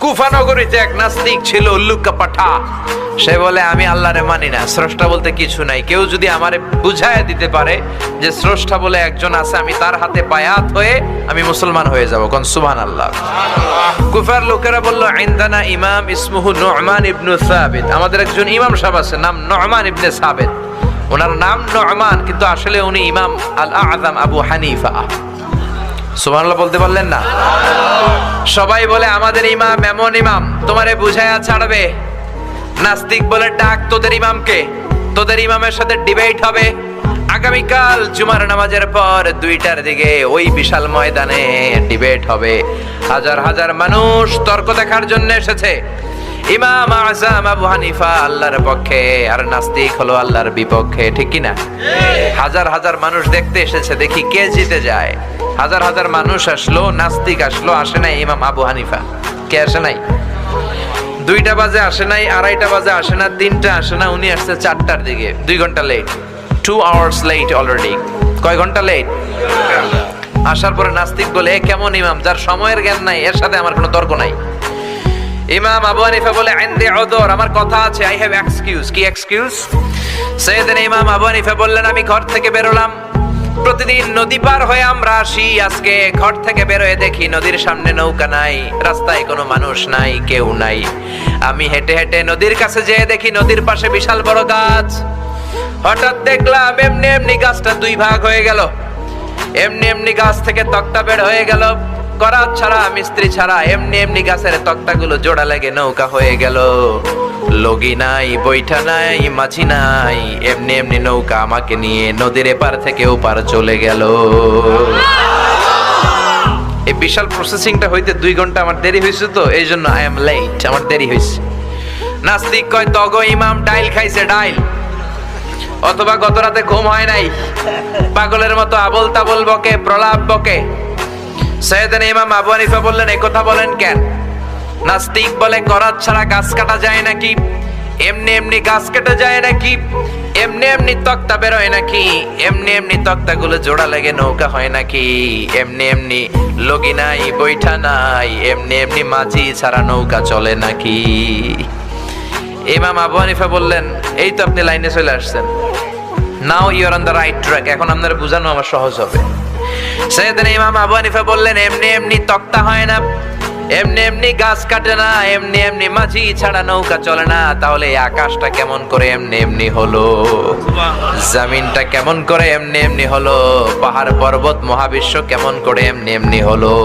কুফা নগরীতে এক নাস্তিক ছিল, উল্লুকা পাঠা। সে বলে আমি আল্লাহরে মানি না, স্রষ্টা বলতে কিছু নাই। কেউ যদি আমারে বুঝায় দিতে পারে যে স্রষ্টা বলে একজন আছে, আমি তার হাতে বায়াত হয়ে আমি মুসলমান হয়ে যাব। কোন সুবহানাল্লাহ। কুফার লোকেরা বলল, ইনদানা ইমাম ইসমুহু নু'মান ইবনে সাবিত। আমাদের একজন ইমাম সাহেব আছে, নাম নু'মান ইবনে সাবিত। ওনার নাম নু'মান, কিন্তু আসলে উনি ইমাম আল আযম আবু হানিফা। সুবহানাল্লাহ বলতে পারলেন না? সবাই বলে আমাদের ইমাম এমন ইমাম তোমারে বুঝায়া ছাড়বে। নাস্তিক বলে, ডাক তোদের ইমামকে, তোদের ইমামের সাথে ডিবেট হবে আগামীকাল জুমার নামাজের পর 2টার দিকে ওই বিশাল ময়দানে ডিবেট হবে। হাজার হাজার মানুষ তর্ক দেখার জন্য এসেছে। ইমাম আযম আবু হানিফা আল্লাহর পক্ষে, আর নাস্তিক হলো আল্লাহর বিপক্ষে, ঠিক কি না? হাজার হাজার মানুষ দেখতে এসেছে, দেখি কে জিতে যায়। হাজার হাজার মানুষ আসলো, নাস্তিক আসলো, আসে নাই ইমাম আবু হানিফা। কে আসে নাই? 2টা বাজে আসে নাই, 2:30 বাজে আসে না, 3টা আসে না, উনি আসছে 4টার দিকে। 2 ঘন্টা লেট, 2 hours লেট অলরেডি। কয় ঘন্টা লেট? আসার পরে নাস্তিক বলে, এ কেমন ইমাম যার সময়ের জ্ঞান নাই, এর সাথে আমার কোনো তর্ক নাই। ইমাম আবু হানিফা বলে, ইনদি উযর, আমার কথা আছে, আই হ্যাভ এক্সকিউজ। কি এক্সকিউজ? সাইয়েদনা ইমাম আবু হানিফা বললেন, আমি ঘর থেকে বেরোলাম, প্রতিদিন নদী পার হয়ে আমরা আসি। আজকে ঘর থেকে বের হয়ে দেখি নদীর সামনে নৌকা নাই, রাস্তায় কোনো মানুষ নাই, কেউ নাই। আমি হেঁটে হেঁটে নদীর কাছে যেয়ে দেখি নদীর পাশে বিশাল বড় গাছ। হঠাৎ দেখলাম এমনি এমনি গাছটা 2 ভাগ হয়ে গেল। এমনি এমনি গাছ থেকে তক্তা বের হয়ে গেল, করাত ছাড়া, মিস্ত্রি ছাড়া। এমনি এমনি গাছের তক্তাগুলো জোড়া লেগে নৌকা হয়ে গেল। লগি নাই, বৈঠা নাই, মাঝি নাই, এমনি এমনি নৌকা আমাকে নিয়ে নদীর এপার থেকে ওপার চলে গেল। এই বিশাল প্রসেসিংটা হইতে 2 ঘন্টা আমার দেরি হয়েছে, তো এই জন্য আই এম লেট, আমার দেরি হয়েছে। নাস্তিক কয়, তগো ইমাম ডাইল খাইছে, ডাইল। অথবা গত রাতে ঘুম হয় নাই, পাগলের মতো আবল তাবল বকে, প্রলাপ বকে। সাইয়েদনা ইমাম আবু হানিফা বললেন, এই কথা বলেন কেন? নাস্তিক বলে, করাত ছাড়া গাছ কাটা যায় নাকি? এমনি এমনি গাছ কেটে যায় নাকি? এমনি এমনি তক্তা বের হয় নাকি? এমনি এমনি তক্তাগুলো জোড়া লেগে নৌকা হয় নাকি? এমনি এমনি লগি নাই, বৈঠা নাই, এমনি এমনি মাঝি ছাড়া নৌকা চলে নাকি? ইমাম আবু হানিফা বললেন, এই তো আপনি লাইনে চলে আসছেন, now you are on the right track, এখন আপনার বোঝানো আমার সহজ হবে। সাইয়েদনা ইমাম আবু হানিফা বললেন, এমনি এমনি তক্তা হয় না, এমনি এমনি গাছ কাটে না, এমনি এমনি মাঝি ছাড়া নৌকা চলে না। তাহলে এই আকাশটা কেমন করে এমনি এমনি হলো? জমিনটা কেমন করে এমনি এমনি হলো? পাহাড় পর্বত মহাবিশ্ব কেমন করে এমনি এমনি হলো?